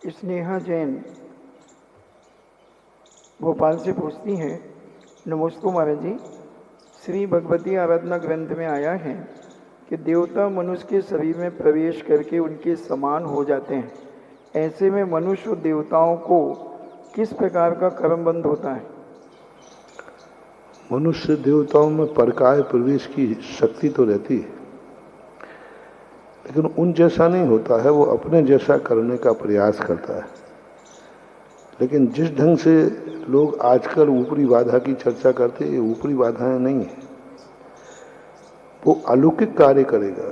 स्नेहा जैन भोपाल से पूछती हैं, नमस्ते महाराज जी, श्री भगवती आराधना ग्रंथ में आया है कि देवता मनुष्य के शरीर में प्रवेश करके उनके समान हो जाते हैं। ऐसे में मनुष्य और देवताओं को किस प्रकार का कर्मबंध होता है? मनुष्य देवताओं में परकाय प्रवेश की शक्ति तो रहती है, लेकिन उन जैसा नहीं होता है। वो अपने जैसा करने का प्रयास करता है। लेकिन जिस ढंग से लोग आजकल ऊपरी बाधा की चर्चा करते हैं, ये ऊपरी बाधाएं नहीं है। वो अलौकिक कार्य करेगा।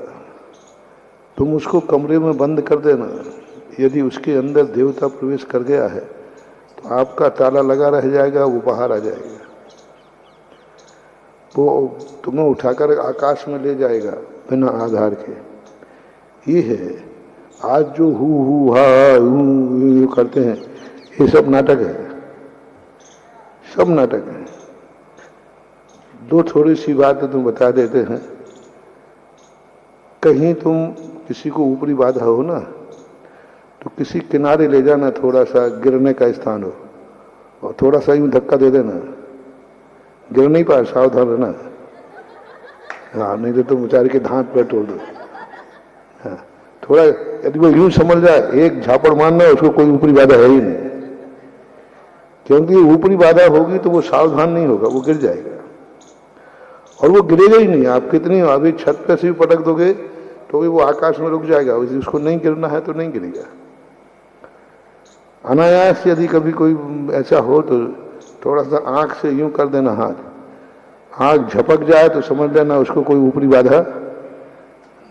तुम उसको कमरे में बंद कर देना, यदि उसके अंदर देवता प्रवेश कर गया है तो आपका ताला लगा रह जाएगा, वो बाहर आ जाएगा। वो तुम्हें उठाकर आकाश में ले जाएगा बिना आधार के। ये है आज जो हु हा हु करते हैं, ये सब नाटक है, सब नाटक है। दो थोड़ी सी बातें तुम बता देते हैं। कहीं तुम किसी को ऊपरी बाधा हो ना, तो किसी किनारे ले जाना, थोड़ा सा गिरने का स्थान हो, और थोड़ा सा यूं धक्का दे देना, गिर नहीं पाए, सावधान रहना। हाँ, नहीं तो तुम बेचारे के धांत पर तोड़ दो। हाँ, थोड़ा यदि वो यूं समझ जाए, एक झापड़ मारना, उसको कोई ऊपरी बाधा है ही नहीं। क्योंकि ऊपरी बाधा होगी तो वो सावधान नहीं होगा, वो गिर जाएगा, और वो गिरेगा ही नहीं। आप कितनी अभी छत पे से भी पटक दोगे तो भी वो आकाश में रुक जाएगा। उसको नहीं गिरना है तो नहीं गिरेगा। अनायास यदि कभी कोई ऐसा हो तो थोड़ा सा आंख से यूं कर देना, हाथ आंख झपक जाए तो समझ लेना उसको कोई ऊपरी बाधा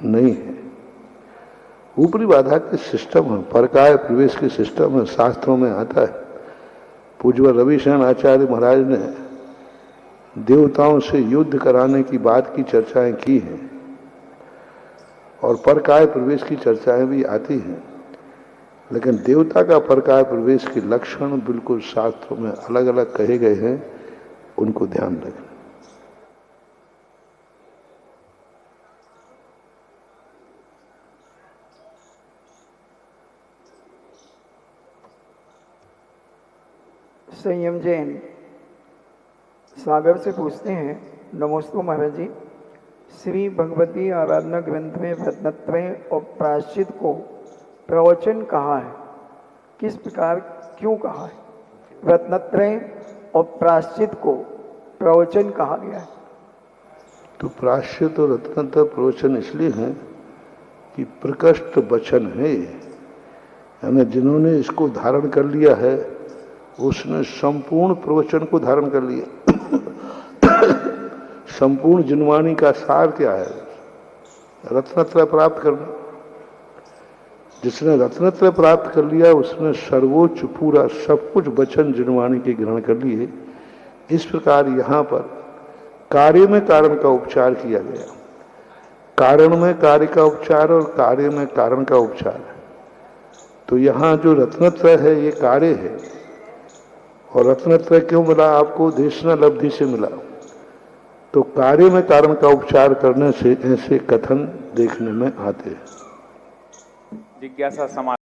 नहीं है। ऊपरी बाधा के सिस्टम है, परकाय प्रवेश के सिस्टम है, शास्त्रों में आता है। पूज्य रविशरण आचार्य महाराज ने देवताओं से युद्ध कराने की बात की चर्चाएं की हैं, और परकाय प्रवेश की चर्चाएं भी आती हैं। लेकिन देवता का परकाय प्रवेश के लक्षण बिल्कुल शास्त्रों में अलग अलग कहे गए हैं, उनको ध्यान रखें। संयम जैन सागर से पूछते हैं, नमस्ते महाराज जी, श्री भगवती आराधना ग्रंथ में रत्नत्रय और प्रायश्चित को प्रवचन कहा है, किस प्रकार क्यों कहा है? रत्नत्रय और प्रायश्चित को प्रवचन कहा गया है। तो प्रायश्चित और रत्नत्रय प्रवचन इसलिए है कि प्रकृष्ट वचन है, यानी जिन्होंने इसको धारण कर लिया है उसने संपूर्ण प्रवचन को धारण कर लिया। संपूर्ण जिनवाणी का सार क्या है? रत्नत्रय प्राप्त करना। जिसने रत्नत्रय प्राप्त कर लिया उसने सर्वोच्च पूरा सब कुछ वचन जिनवाणी के ग्रहण कर लिए। इस प्रकार यहाँ पर कार्य में कारण का उपचार किया गया। कारण में कार्य का उपचार और कार्य में कारण का उपचार है। तो यहाँ जो रत्नत्रय है ये कार्य है, और रत्नत्रय क्यों मिला आपको? देशना लब्धि से मिला। तो कार्य में कारण का उपचार करने से ऐसे कथन देखने में आते हैं। जिज्ञासा समाज